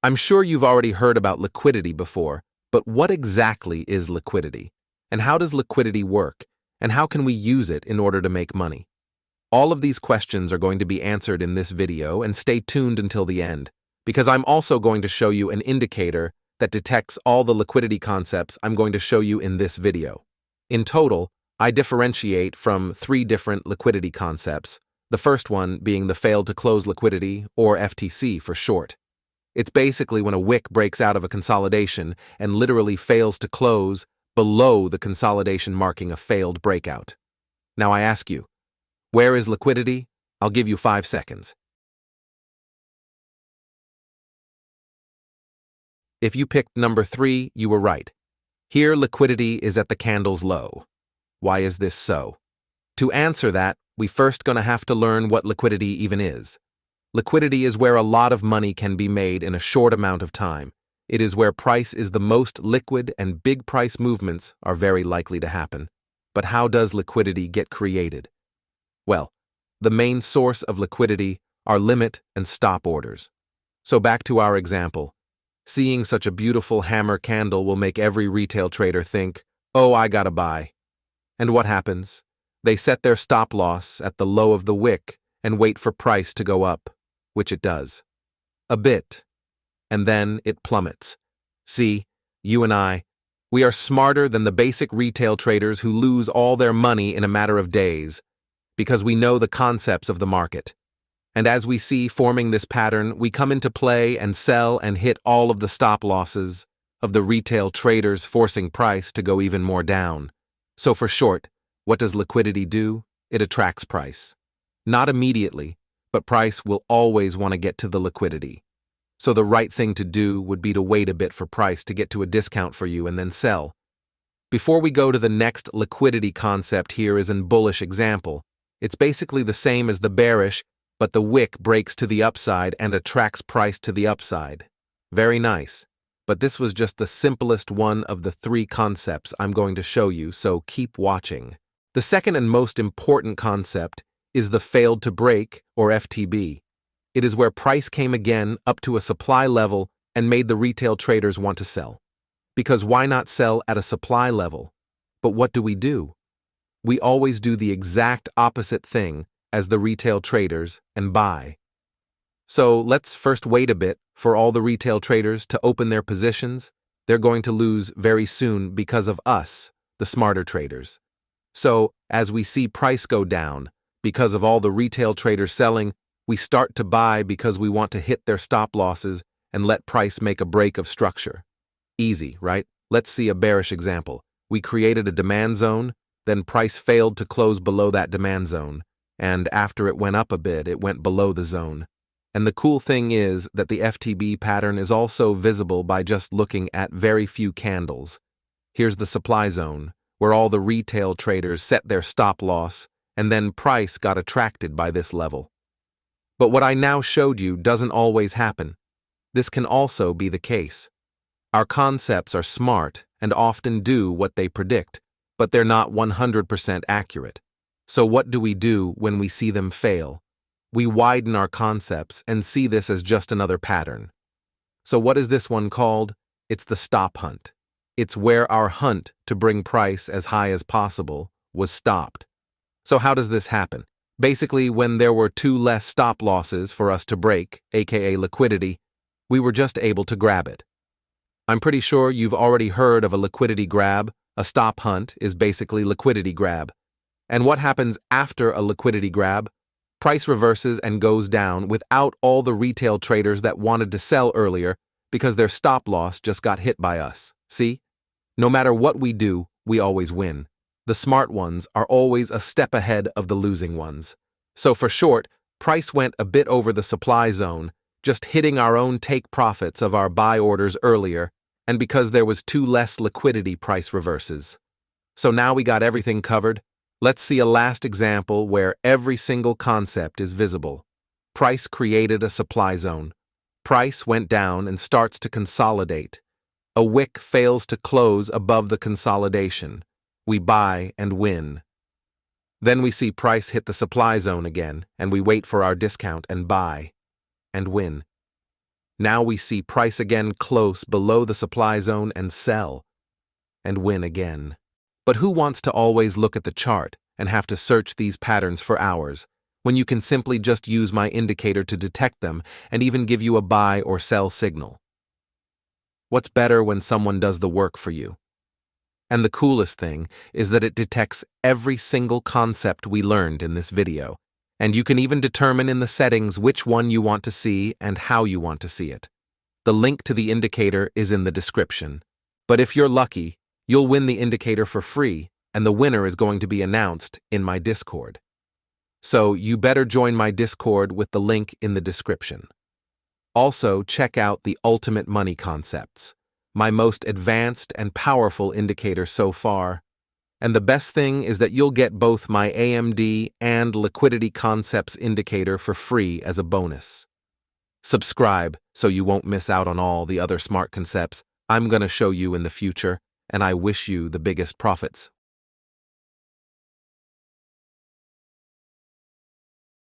I'm sure you've already heard about liquidity before, but what exactly is liquidity? And how does liquidity work? And how can we use it in order to make money? All of these questions are going to be answered in this video, and stay tuned until the end, because I'm also going to show you an indicator that detects all the liquidity concepts I'm going to show you in this video. In total, I differentiate from 3 different liquidity concepts, the first one being the failed to close liquidity, or FTC for short. It's basically when a wick breaks out of a consolidation and literally fails to close below the consolidation, marking a failed breakout. Now I ask you, where is liquidity? I'll give you 5 seconds. If you picked number 3, you were right. Here, liquidity is at the candle's low. Why is this so? To answer that, we first gonna have to learn what liquidity even is. Liquidity is where a lot of money can be made in a short amount of time. It is where price is the most liquid and big price movements are very likely to happen. But how does liquidity get created? Well, the main source of liquidity are limit and stop orders. So back to our example. Seeing such a beautiful hammer candle will make every retail trader think, oh, I gotta buy. And what happens? They set their stop loss at the low of the wick and wait for price to go up, which it does. A bit. And then it plummets. See, you and I, we are smarter than the basic retail traders who lose all their money in a matter of days, because we know the concepts of the market. And as we see forming this pattern, we come into play and sell and hit all of the stop losses of the retail traders, forcing price to go even more down. So for short, what does liquidity do? It attracts price. Not immediately, but price will always want to get to the liquidity. So the right thing to do would be to wait a bit for price to get to a discount for you and then sell. Before we go to the next liquidity concept, here is a bullish example. It's basically the same as the bearish, but the wick breaks to the upside and attracts price to the upside. Very nice. But this was just the simplest one of the 3 concepts I'm going to show you, so keep watching. The second and most important concept is the failed to break, or FTB. It is where price came again up to a supply level and made the retail traders want to sell. Because why not sell at a supply level? But what do? We always do the exact opposite thing as the retail traders and buy. So let's first wait a bit for all the retail traders to open their positions. They're going to lose very soon because of us, the smarter traders. So as we see price go down, because of all the retail traders selling, we start to buy because we want to hit their stop losses and let price make a break of structure. Easy, right? Let's see a bearish example. We created a demand zone, then price failed to close below that demand zone, and after it went up a bit, it went below the zone. And the cool thing is that the FTB pattern is also visible by just looking at very few candles. Here's the supply zone, where all the retail traders set their stop loss, and then price got attracted by this level. But what I now showed you doesn't always happen. This can also be the case. Our concepts are smart and often do what they predict, but they're not 100% accurate. So what do we do when we see them fail? We widen our concepts and see this as just another pattern. So what is this one called? It's the stop hunt. It's where our hunt to bring price as high as possible was stopped. So how does this happen? Basically, when there were 2 less stop losses for us to break, aka liquidity, we were just able to grab it. I'm pretty sure you've already heard of a liquidity grab. A stop hunt is basically liquidity grab. And what happens after a liquidity grab? Price reverses and goes down without all the retail traders that wanted to sell earlier because their stop loss just got hit by us. See? No matter what we do, we always win. The smart ones are always a step ahead of the losing ones. So for short, price went a bit over the supply zone, just hitting our own take profits of our buy orders earlier, and because there was 2 less liquidity, price reverses. So now we got everything covered. Let's see a last example where every single concept is visible. Price created a supply zone. Price went down and starts to consolidate. A wick fails to close above the consolidation. We buy and win. Then we see price hit the supply zone again, and we wait for our discount and buy and win. Now we see price again close below the supply zone and sell, and win again. But who wants to always look at the chart and have to search these patterns for hours, when you can simply just use my indicator to detect them and even give you a buy or sell signal? What's better when someone does the work for you? And the coolest thing is that it detects every single concept we learned in this video, and you can even determine in the settings which one you want to see and how you want to see it. The link to the indicator is in the description. But if you're lucky, you'll win the indicator for free, and the winner is going to be announced in my Discord. So you better join my Discord with the link in the description. Also, check out the Ultimate Money Concepts, my most advanced and powerful indicator so far. And the best thing is that you'll get both my AMD and Liquidity Concepts indicator for free as a bonus. Subscribe so you won't miss out on all the other smart concepts I'm going to show you in the future, and I wish you the biggest profits.